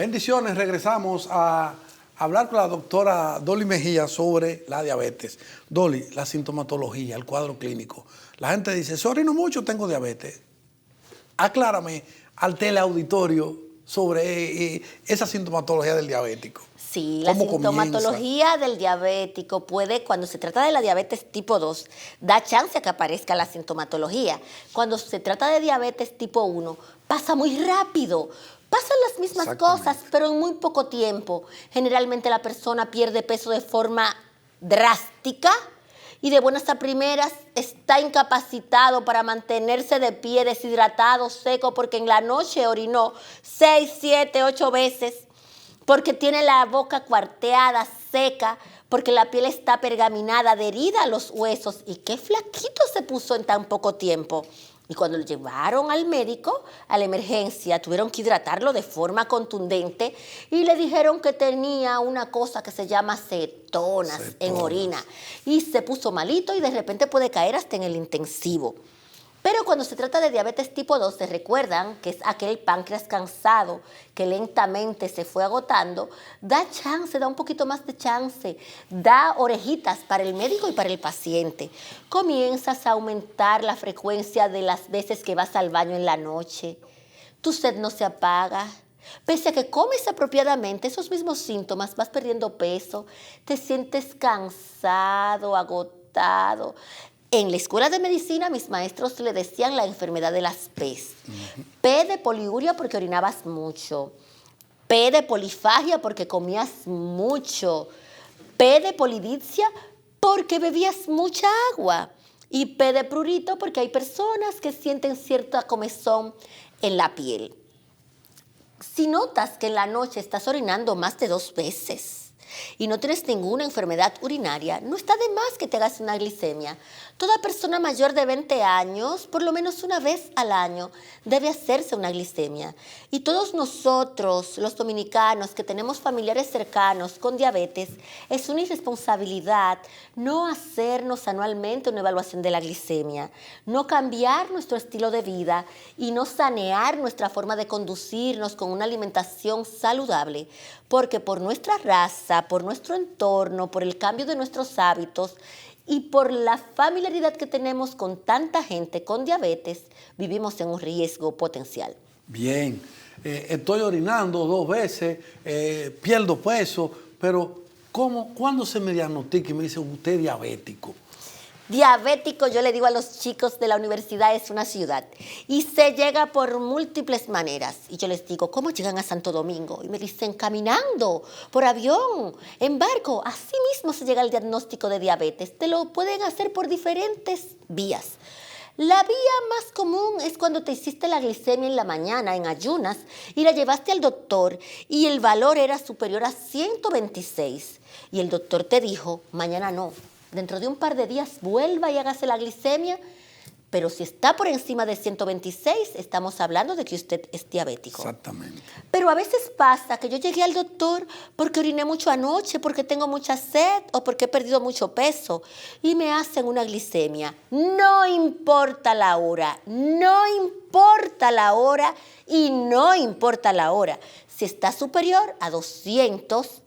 Bendiciones, regresamos a hablar con la doctora Dolly Mejía sobre la diabetes. Dolly, la sintomatología, el cuadro clínico. La gente dice, si orino mucho, tengo diabetes. Aclárame al teleauditorio sobre esa sintomatología del diabético. Sí, la sintomatología del diabético puede, cuando se trata de la diabetes tipo 2, da chance a que aparezca la sintomatología. Cuando se trata de diabetes tipo 1, pasa muy rápido. Pasan las mismas cosas, pero en muy poco tiempo. Generalmente la persona pierde peso de forma drástica y de buenas a primeras está incapacitado para mantenerse de pie, deshidratado, seco, porque en la noche orinó 6, 7, 8 veces, porque tiene la boca cuarteada, seca, porque la piel está pergaminada, adherida a los huesos. Y qué flaquito se puso en tan poco tiempo. Y cuando lo llevaron al médico, a la emergencia, tuvieron que hidratarlo de forma contundente y le dijeron que tenía una cosa que se llama cetonas en orina. Y se puso malito y de repente puede caer hasta en el intensivo. Pero cuando se trata de diabetes tipo 2, se recuerdan que es aquel páncreas cansado que lentamente se fue agotando, da chance, da un poquito más de chance, da orejitas para el médico y para el paciente. Comienzas a aumentar la frecuencia de las veces que vas al baño en la noche. Tu sed no se apaga. Pese a que comes apropiadamente, esos mismos síntomas, vas perdiendo peso, te sientes cansado, agotado. En la escuela de medicina, mis maestros le decían la enfermedad de las P's. P de poliuria porque orinabas mucho. P de polifagia porque comías mucho. P de polidipsia porque bebías mucha agua. Y P de prurito porque hay personas que sienten cierta comezón en la piel. Si notas que en la noche estás orinando más de 2 veces, y no tienes ninguna enfermedad urinaria, no está de más que te hagas una glicemia. Toda persona mayor de 20 años, por lo menos una vez al año, debe hacerse una glicemia. Y todos nosotros, los dominicanos, que tenemos familiares cercanos con diabetes, es una irresponsabilidad no hacernos anualmente una evaluación de la glicemia, no cambiar nuestro estilo de vida y no sanear nuestra forma de conducirnos con una alimentación saludable, porque por nuestra raza, por nuestro entorno, por el cambio de nuestros hábitos y por la familiaridad que tenemos con tanta gente con diabetes, vivimos en un riesgo potencial. Bien, estoy orinando 2 veces, pierdo peso, pero ¿cuándo se me diagnostica y me dice usted es diabético? Diabético, yo le digo a los chicos de la universidad, es una ciudad y se llega por múltiples maneras. Y yo les digo, ¿cómo llegan a Santo Domingo? Y me dicen, caminando, por avión, en barco. Así mismo se llega al diagnóstico de diabetes. Te lo pueden hacer por diferentes vías. La vía más común es cuando te hiciste la glicemia en la mañana, en ayunas, y la llevaste al doctor y el valor era superior a 126. Y el doctor te dijo, mañana no. Dentro de un par de días vuelva y hágase la glicemia, pero si está por encima de 126, estamos hablando de que usted es diabético. Exactamente. Pero a veces pasa que yo llegué al doctor porque oriné mucho anoche, porque tengo mucha sed o porque he perdido mucho peso y me hacen una glicemia. No importa la hora, no importa la hora y no importa la hora. Si está superior a 200,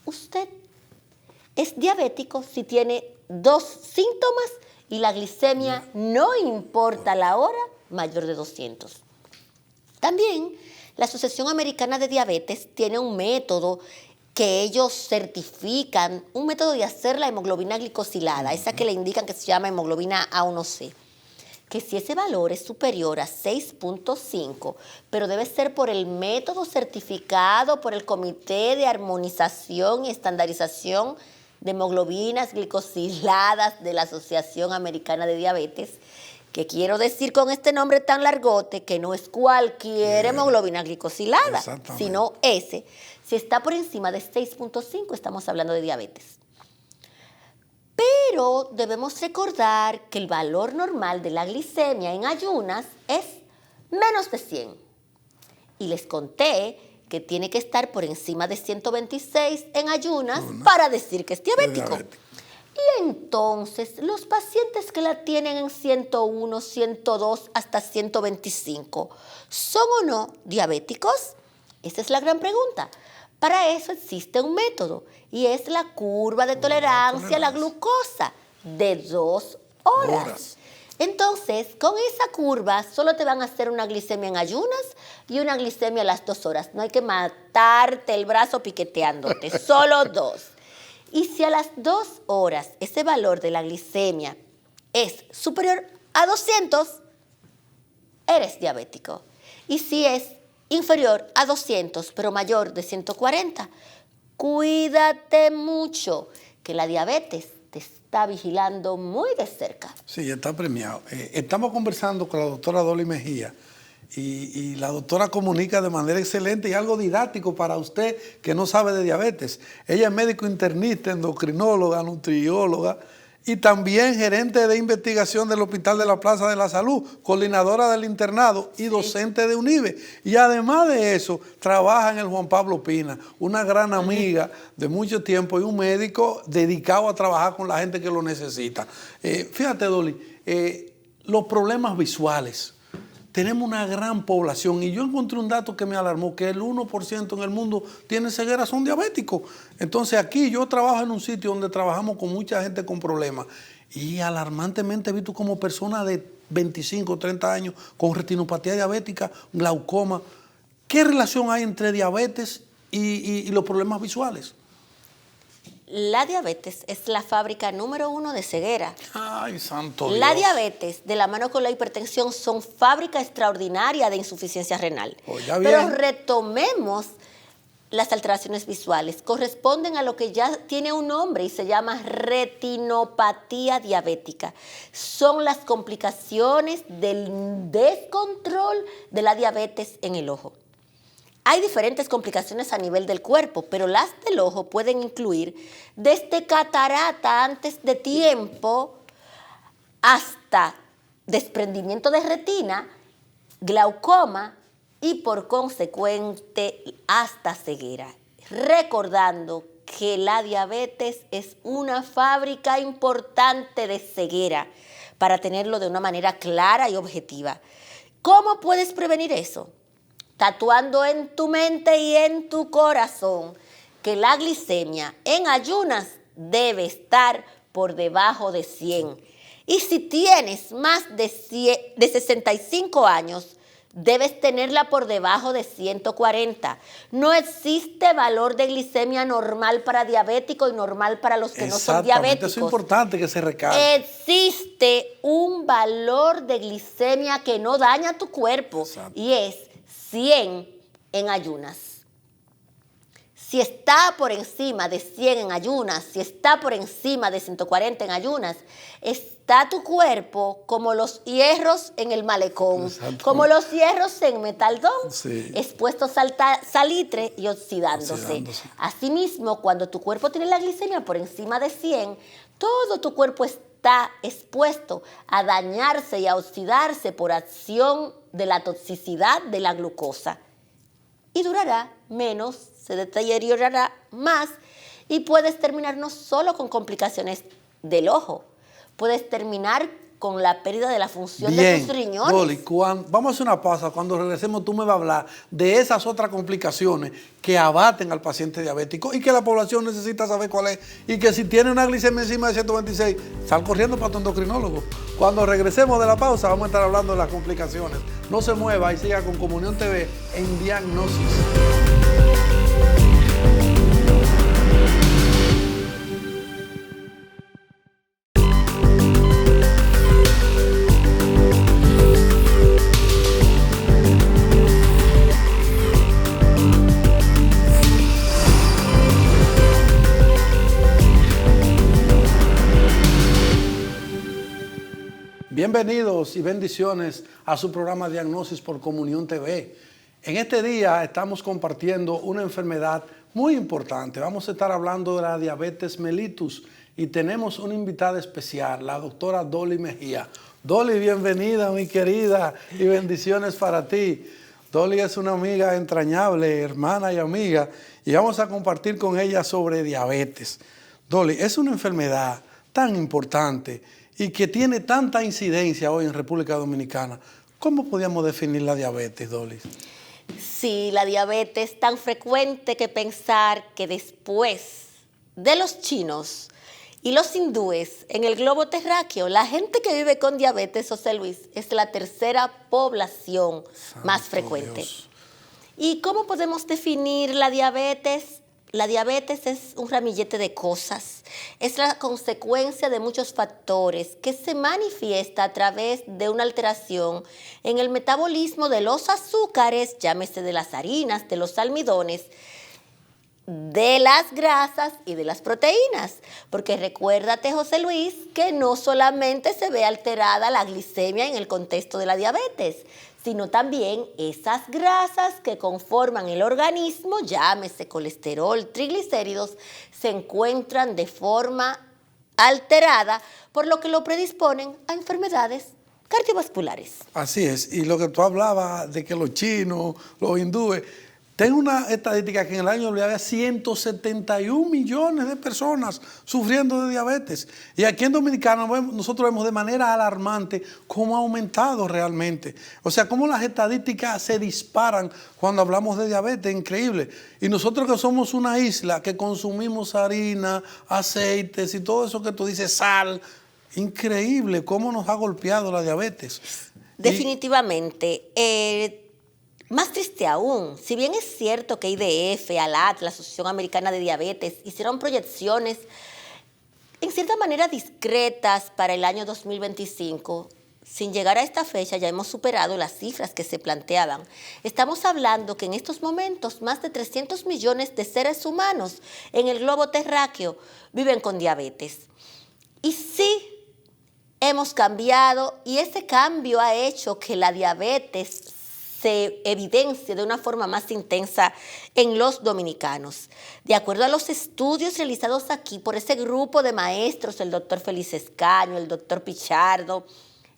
usted es diabético si tiene 2 síntomas y la glicemia, no importa la hora, mayor de 200. También la Asociación Americana de Diabetes tiene un método que ellos certifican, un método de hacer la hemoglobina glicosilada, esa que le indican que se llama hemoglobina A1C, que si ese valor es superior a 6.5, pero debe ser por el método certificado por el Comité de Armonización y Estandarización de Hemoglobinas Glicosiladas de la Asociación Americana de Diabetes, que quiero decir con este nombre tan largote que no es cualquier hemoglobina glicosilada, sino ese. Si está por encima de 6.5, estamos hablando de diabetes. Pero debemos recordar que el valor normal de la glicemia en ayunas es menos de 100. Y les conté que tiene que estar por encima de 126 en ayunas para decir que es diabético. Y entonces, los pacientes que la tienen en 101, 102 hasta 125, ¿son o no diabéticos? Esa es la gran pregunta. Para eso existe un método y es la curva de tolerancia a la glucosa de 2 horas. Entonces, con esa curva solo te van a hacer una glicemia en ayunas y una glicemia a las 2 horas. No hay que matarte el brazo piqueteándote, solo 2. Y si a las 2 horas ese valor de la glicemia es superior a 200, eres diabético. Y si es inferior a 200, pero mayor de 140, cuídate mucho, que la diabetes te está vigilando muy de cerca. Sí, está premiado. Estamos conversando con la doctora Dolly Mejía y la doctora comunica de manera excelente y algo didáctico para usted que no sabe de diabetes. Ella es médico internista, endocrinóloga, nutrióloga y también gerente de investigación del Hospital de la Plaza de la Salud, coordinadora del internado y docente de UNIBE. Y además de eso, trabaja en el Juan Pablo Pina, una gran amiga de mucho tiempo y un médico dedicado a trabajar con la gente que lo necesita. Fíjate, Dolly, los problemas visuales. Tenemos una gran población y yo encontré un dato que me alarmó, que el 1% en el mundo tiene ceguera, son diabéticos. Entonces aquí yo trabajo en un sitio donde trabajamos con mucha gente con problemas y alarmantemente he visto como personas de 25, 30 años con retinopatía diabética, glaucoma. ¿Qué relación hay entre diabetes y los problemas visuales? La diabetes es la fábrica número 1 de ceguera. Ay, santo Dios. La diabetes, de la mano con la hipertensión, son fábrica extraordinaria de insuficiencia renal. Pero retomemos las alteraciones visuales. Corresponden a lo que ya tiene un nombre y se llama retinopatía diabética. Son las complicaciones del descontrol de la diabetes en el ojo. Hay diferentes complicaciones a nivel del cuerpo, pero las del ojo pueden incluir desde catarata antes de tiempo hasta desprendimiento de retina, glaucoma y por consecuente hasta ceguera. Recordando que la diabetes es una fábrica importante de ceguera para tenerlo de una manera clara y objetiva. ¿Cómo puedes prevenir eso? Tatuando en tu mente y en tu corazón que la glicemia en ayunas debe estar por debajo de 100. Y si tienes más de 65 años, debes tenerla por debajo de 140. No existe valor de glicemia normal para diabéticos y normal para los que no son diabéticos. Eso es importante que se recalque. Existe un valor de glicemia que no daña tu cuerpo. Exacto. Y es 100 en ayunas. Si está por encima de 100 en ayunas, si está por encima de 140 en ayunas, está tu cuerpo como los hierros en el malecón, como los hierros en metaldón, expuestos al salitre y oxidándose. Asimismo, cuando tu cuerpo tiene la glicemia por encima de 100, todo tu cuerpo está expuesto a dañarse y a oxidarse por acción de la toxicidad de la glucosa. Y durará menos, se deteriorará más y puedes terminar no solo con complicaciones del ojo, puedes terminar con la pérdida de la función de tus riñones. Dolly, vamos a hacer una pausa. Cuando regresemos tú me vas a hablar de esas otras complicaciones que abaten al paciente diabético y que la población necesita saber cuál es. Y que si tiene una glicemia encima de 126, sal corriendo para tu endocrinólogo. Cuando regresemos de la pausa vamos a estar hablando de las complicaciones. No se mueva y siga con Comunión TV en Diagnosis. Bienvenidos y bendiciones a su programa Diagnosis por Comunión TV. En este día estamos compartiendo una enfermedad muy importante. Vamos a estar hablando de la diabetes mellitus y tenemos una invitada especial, la doctora Dolly Mejía. Dolly, bienvenida, mi querida, y bendiciones para ti. Dolly es una amiga entrañable, hermana y amiga, y vamos a compartir con ella sobre diabetes. Dolly, es una enfermedad tan importante y que tiene tanta incidencia hoy en República Dominicana. ¿Cómo podríamos definir la diabetes, Dolly? Sí, la diabetes es tan frecuente que pensar que después de los chinos y los hindúes en el globo terráqueo, la gente que vive con diabetes, José Luis, es la tercera población más Santo frecuente. Dios. ¿Y cómo podemos definir la diabetes? La diabetes es un ramillete de cosas. Es la consecuencia de muchos factores que se manifiesta a través de una alteración en el metabolismo de los azúcares, llámese de las harinas, de los almidones, de las grasas y de las proteínas. Porque recuérdate, José Luis, que no solamente se ve alterada la glicemia en el contexto de la diabetes, sino también esas grasas que conforman el organismo, llámese colesterol, triglicéridos, se encuentran de forma alterada, por lo que lo predisponen a enfermedades cardiovasculares. Así es. Y lo que tú hablabas de que los chinos, los hindúes, tengo una estadística que en el año había 171 millones de personas sufriendo de diabetes. Y aquí en Dominicana nosotros vemos de manera alarmante cómo ha aumentado realmente. O sea, cómo las estadísticas se disparan cuando hablamos de diabetes, increíble. Y nosotros que somos una isla, que consumimos harina, aceites y todo eso que tú dices, sal, increíble cómo nos ha golpeado la diabetes. Definitivamente. Más triste aún, si bien es cierto que IDF, ALAT, la Asociación Americana de Diabetes, hicieron proyecciones en cierta manera discretas para el año 2025, sin llegar a esta fecha ya hemos superado las cifras que se planteaban. Estamos hablando que en estos momentos más de 300 millones de seres humanos en el globo terráqueo viven con diabetes. Y sí, hemos cambiado y ese cambio ha hecho que la diabetes se evidencie de una forma más intensa en los dominicanos. De acuerdo a los estudios realizados aquí por ese grupo de maestros, el doctor Félix Escaño, el doctor Pichardo,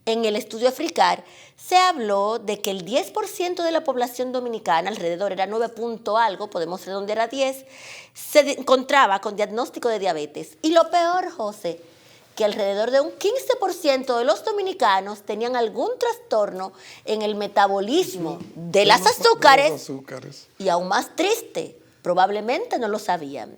en el estudio Africar, se habló de que el 10% de la población dominicana, alrededor era 9 punto algo, podemos redondear a 10, se encontraba con diagnóstico de diabetes. Y lo peor, José, que alrededor de un 15% de los dominicanos tenían algún trastorno en el metabolismo de los azúcares. Y aún más triste, probablemente no lo sabían.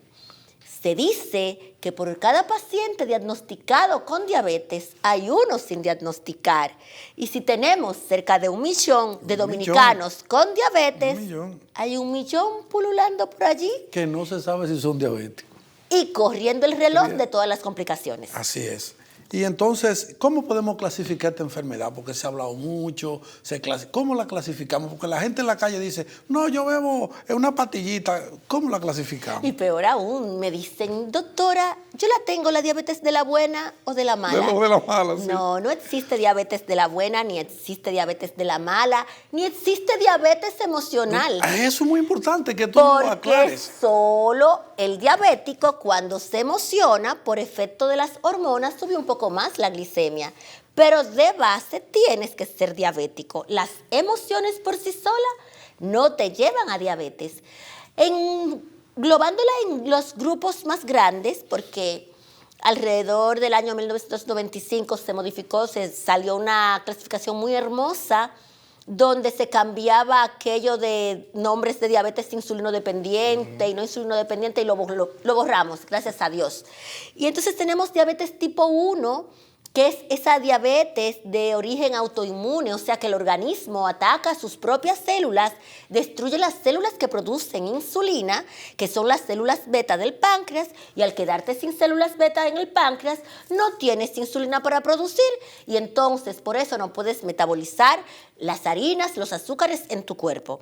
Se dice que por cada paciente diagnosticado con diabetes hay uno sin diagnosticar. Y si tenemos cerca de 1 millón de dominicanos con diabetes, hay 1 millón pululando por allí. Que no se sabe si son diabéticos. Y corriendo el reloj de todas las complicaciones. Así es. Y entonces, ¿cómo podemos clasificar esta enfermedad? Porque se ha hablado mucho, ¿cómo la clasificamos? Porque la gente en la calle dice, no, yo bebo una pastillita, ¿cómo la clasificamos? Y peor aún, me dicen, doctora, yo la tengo, la diabetes de la buena o de la mala. De la mala, sí. No, no existe diabetes de la buena, ni existe diabetes de la mala, ni existe diabetes emocional. Eso es muy importante que tú lo aclares. Porque solo el diabético, cuando se emociona, por efecto de las hormonas, sube un poco más la glicemia, pero de base tienes que ser diabético. Las emociones por sí solas no te llevan a diabetes. Englobándola en los grupos más grandes, porque alrededor del año 1995 se modificó, se salió una clasificación muy hermosa donde se cambiaba aquello de nombres de diabetes insulino dependiente y no insulino dependiente y lo borramos, gracias a Dios. Y entonces tenemos diabetes tipo 1, que es esa diabetes de origen autoinmune, o sea que el organismo ataca sus propias células, destruye las células que producen insulina, que son las células beta del páncreas, y al quedarte sin células beta en el páncreas, no tienes insulina para producir, y entonces por eso no puedes metabolizar las harinas, los azúcares en tu cuerpo.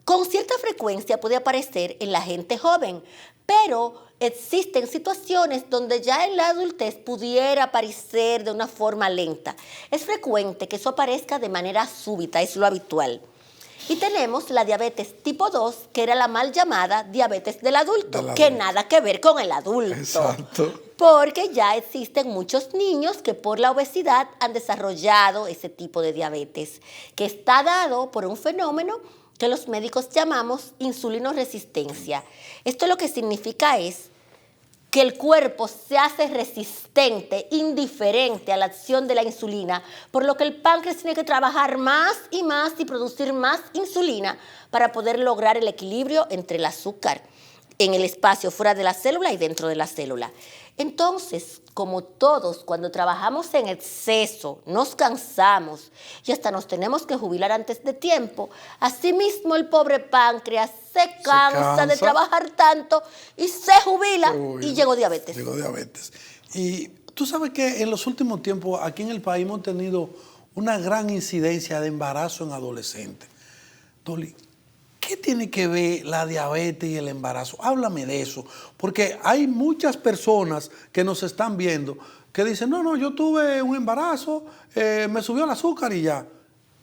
Con cierta frecuencia puede aparecer en la gente joven, pero existen situaciones donde ya en la adultez pudiera aparecer de una forma lenta. Es frecuente que eso aparezca de manera súbita, es lo habitual. Y tenemos la diabetes tipo 2, que era la mal llamada diabetes del adulto, que nada que ver con el adulto. Exacto. Porque ya existen muchos niños que por la obesidad han desarrollado ese tipo de diabetes, que está dado por un fenómeno que los médicos llamamos insulinoresistencia. Esto lo que significa es que el cuerpo se hace resistente, indiferente a la acción de la insulina, por lo que el páncreas tiene que trabajar más y producir más insulina para poder lograr el equilibrio entre el azúcar en el espacio fuera de la célula y dentro de la célula. Entonces, como todos, cuando trabajamos en exceso, nos cansamos y hasta nos tenemos que jubilar antes de tiempo, asimismo el pobre páncreas se cansa de trabajar tanto y se jubila y llegó diabetes. Llegó diabetes. Y tú sabes que en los últimos tiempos aquí en el país hemos tenido una gran incidencia de embarazo en adolescentes. Dolly, ¿qué tiene que ver la diabetes y el embarazo? Háblame de eso, porque hay muchas personas que nos están viendo que dicen, no, yo tuve un embarazo, me subió el azúcar y ya.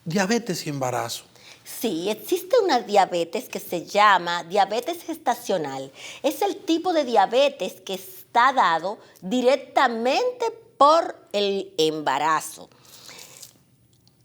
Diabetes y embarazo. Sí, existe una diabetes que se llama diabetes gestacional. Es el tipo de diabetes que está dado directamente por el embarazo.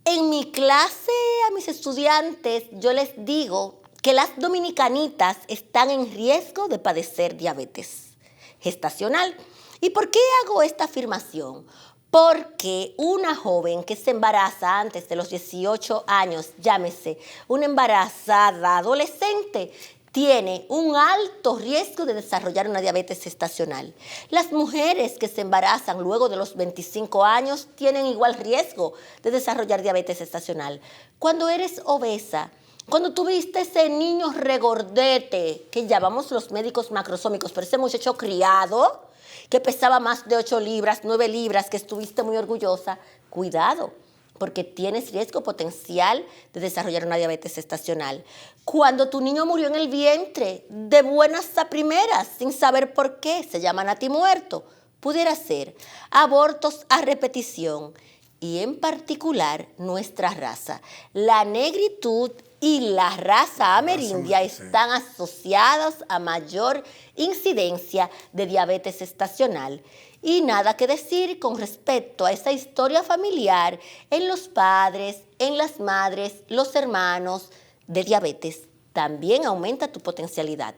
En mi clase a mis estudiantes yo les digo que las dominicanitas están en riesgo de padecer diabetes gestacional. ¿Y por qué hago esta afirmación? Porque una joven que se embaraza antes de los 18 años, llámese una embarazada adolescente, tiene un alto riesgo de desarrollar una diabetes gestacional. Las mujeres que se embarazan luego de los 25 años tienen igual riesgo de desarrollar diabetes gestacional. Cuando eres obesa, cuando tuviste ese niño regordete, que llamamos los médicos macrosómicos, pero ese muchacho criado, que pesaba más de 8 libras, 9 libras, que estuviste muy orgullosa, cuidado, porque tienes riesgo potencial de desarrollar una diabetes gestacional. Cuando tu niño murió en el vientre, de buenas a primeras, sin saber por qué, se llama natimuerto, pudiera ser abortos a repetición y en particular nuestra raza. La negritud y la raza amerindia están asociadas a mayor incidencia de diabetes gestacional. Y nada que decir con respecto a esa historia familiar en los padres, en las madres, los hermanos de diabetes. También aumenta tu potencialidad.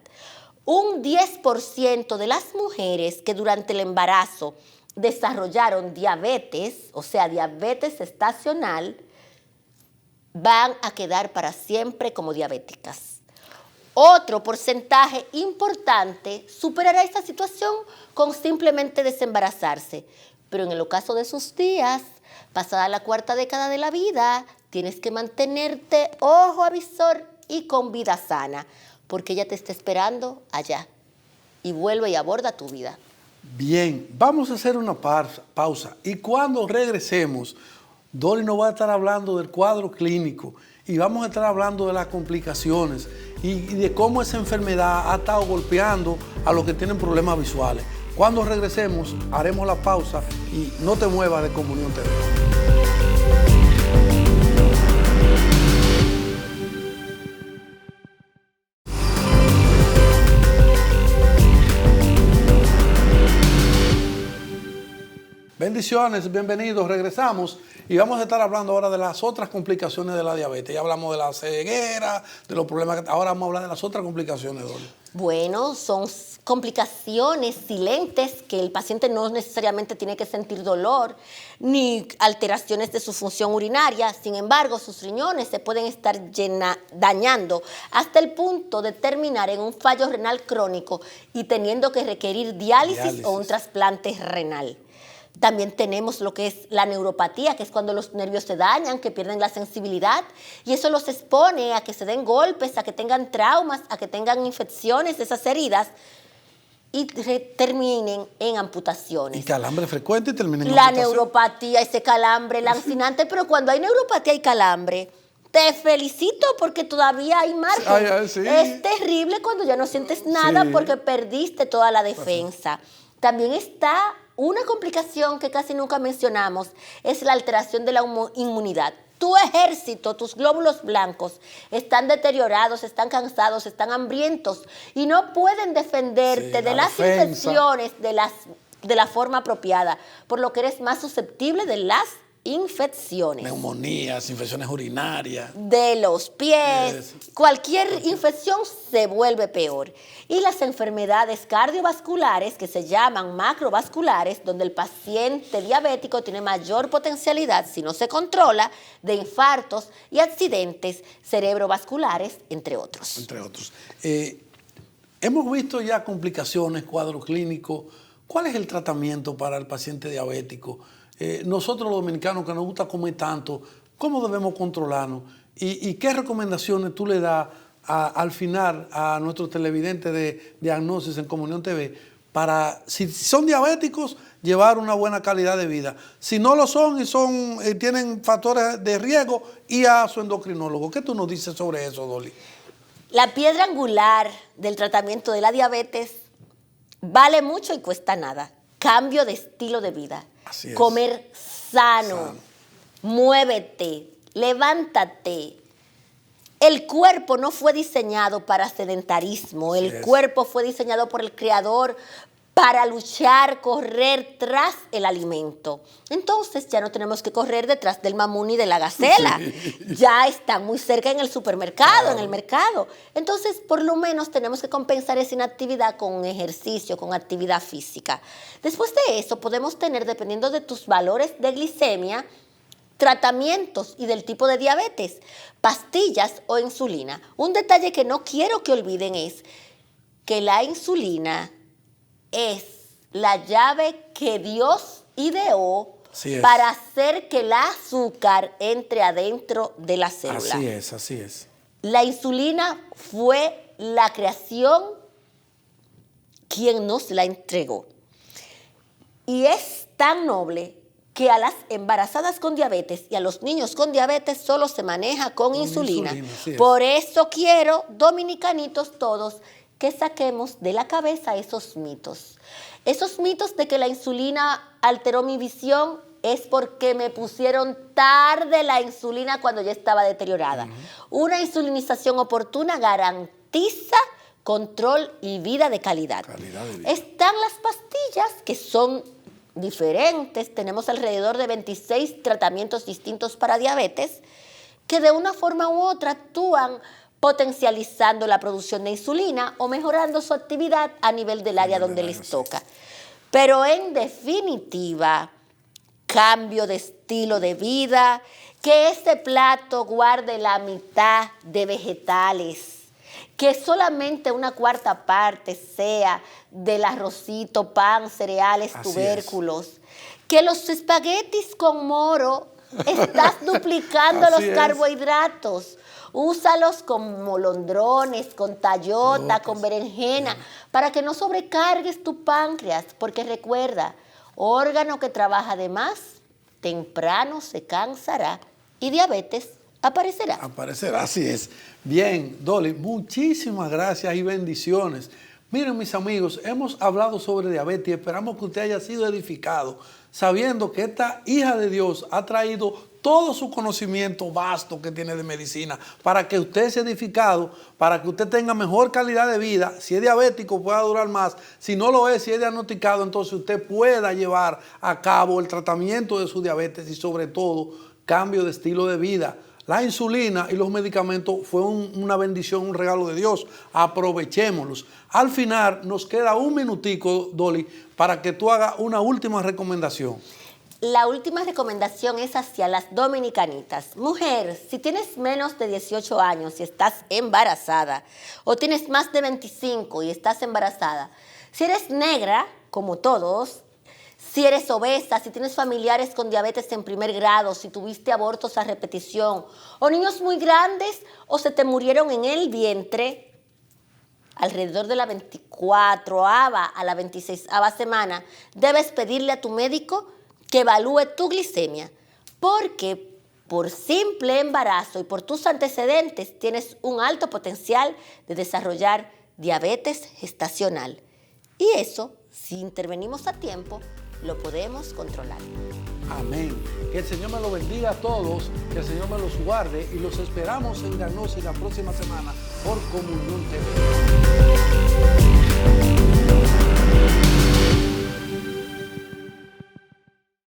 Un 10% de las mujeres que durante el embarazo desarrollaron diabetes, o sea, diabetes gestacional, van a quedar para siempre como diabéticas. Otro porcentaje importante superará esta situación con simplemente desembarazarse. Pero en el ocaso de sus días, pasada la 4ª década de la vida, tienes que mantenerte ojo avisor y con vida sana, porque ella te está esperando allá. Y vuelve y aborda tu vida. Bien, vamos a hacer una pausa. Y cuando regresemos, Dolly nos va a estar hablando del cuadro clínico y vamos a estar hablando de las complicaciones y de cómo esa enfermedad ha estado golpeando a los que tienen problemas visuales. Cuando regresemos, haremos la pausa y no te muevas de Comunión TV. Bendiciones, bienvenidos, regresamos y vamos a estar hablando ahora de las otras complicaciones de la diabetes. Ya hablamos de la ceguera, de los problemas, ahora vamos a hablar de las otras complicaciones, Dolly. Bueno, son complicaciones silentes que el paciente no necesariamente tiene que sentir dolor ni alteraciones de su función urinaria. Sin embargo, sus riñones se pueden estar dañando hasta el punto de terminar en un fallo renal crónico y teniendo que requerir diálisis o un trasplante renal. También tenemos lo que es la neuropatía, que es cuando los nervios se dañan, que pierden la sensibilidad, y eso los expone a que se den golpes, a que tengan traumas, a que tengan infecciones de esas heridas y terminen en amputaciones. Y calambre frecuente y terminen en la amputación. Neuropatía, ese calambre lancinante, pero cuando hay neuropatía y calambre, te felicito porque todavía hay margen. Sí. Es terrible cuando ya no sientes nada porque perdiste toda la defensa. También está una complicación que casi nunca mencionamos, es la alteración de la inmunidad. Tu ejército, tus glóbulos blancos están deteriorados, están cansados, están hambrientos y no pueden defenderte de las infecciones de la forma apropiada, por lo que eres más susceptible de las infecciones. Neumonías, infecciones urinarias. De los pies, cualquier infección se vuelve peor. Y las enfermedades cardiovasculares, que se llaman macrovasculares, donde el paciente diabético tiene mayor potencialidad, si no se controla, de infartos y accidentes cerebrovasculares, entre otros. Entre otros. Hemos visto ya complicaciones, cuadros clínicos. ¿Cuál es el tratamiento para el paciente diabético? Nosotros los dominicanos que nos gusta comer tanto, ¿cómo debemos controlarnos? ¿Y qué recomendaciones tú le das al final a nuestros televidentes de Diagnosis en Comunión TV para, si son diabéticos, llevar una buena calidad de vida? Si no lo son y tienen factores de riesgo, y a su endocrinólogo. ¿Qué tú nos dices sobre eso, Dolly? La piedra angular del tratamiento de la diabetes vale mucho y cuesta nada. Cambio de estilo de vida. Así es. Comer sano, muévete, levántate. El cuerpo no fue diseñado para sedentarismo, el cuerpo fue diseñado por el Creador para luchar, correr tras el alimento. Entonces ya no tenemos que correr detrás del mamún y de la gacela. Sí. Ya están muy cerca en el supermercado, en el mercado. Entonces, por lo menos tenemos que compensar esa inactividad con ejercicio, con actividad física. Después de eso, podemos tener, dependiendo de tus valores de glicemia, tratamientos y del tipo de diabetes, pastillas o insulina. Un detalle que no quiero que olviden es que la insulina es la llave que Dios ideó para hacer que el azúcar entre adentro de la célula. Así es, así es. La insulina fue la creación quien nos la entregó. Y es tan noble que a las embarazadas con diabetes y a los niños con diabetes solo se maneja con insulina. Por eso quiero, dominicanitos todos, que saquemos de la cabeza esos mitos. Esos mitos de que la insulina alteró mi visión es porque me pusieron tarde la insulina cuando ya estaba deteriorada. Una insulinización oportuna garantiza control y vida de calidad. Están las pastillas que son diferentes. Tenemos alrededor de 26 tratamientos distintos para diabetes que de una forma u otra actúan potencializando la producción de insulina o mejorando su actividad a nivel del área donde les toca. Pero en definitiva, cambio de estilo de vida, que ese plato guarde la mitad de vegetales, que solamente una cuarta parte sea del arrocito, pan, cereales, tubérculos, que los espaguetis con moro estás duplicando los carbohidratos. Úsalos con molondrones, con tallota, con berenjena, para que no sobrecargues tu páncreas, porque recuerda, órgano que trabaja de más, temprano se cansará y diabetes aparecerá. Aparecerá, así es. Bien, Dolly, muchísimas gracias y bendiciones. Miren, mis amigos, hemos hablado sobre diabetes y esperamos que usted haya sido edificado, sabiendo que esta hija de Dios ha traído todo su conocimiento vasto que tiene de medicina para que usted sea edificado, para que usted tenga mejor calidad de vida. Si es diabético, pueda durar más. Si no lo es, si es diagnosticado, entonces usted pueda llevar a cabo el tratamiento de su diabetes y sobre todo cambio de estilo de vida. La insulina y los medicamentos fue una bendición, un regalo de Dios. Aprovechémoslos. Al final nos queda un minutico, Dolly, para que tú hagas una última recomendación. La última recomendación es hacia las dominicanitas. Mujer, si tienes menos de 18 años y estás embarazada, o tienes más de 25 y estás embarazada, si eres negra, como todos, si eres obesa, si tienes familiares con diabetes en primer grado, si tuviste abortos a repetición, o niños muy grandes, o se te murieron en el vientre, alrededor de la 24ª a la 26ª semana, debes pedirle a tu médico que evalúe tu glicemia, porque por simple embarazo y por tus antecedentes tienes un alto potencial de desarrollar diabetes gestacional. Y eso, si intervenimos a tiempo, lo podemos controlar. Amén. Que el Señor me lo bendiga a todos, que el Señor me los guarde y los esperamos en Diagnosis la próxima semana por Comunión TV.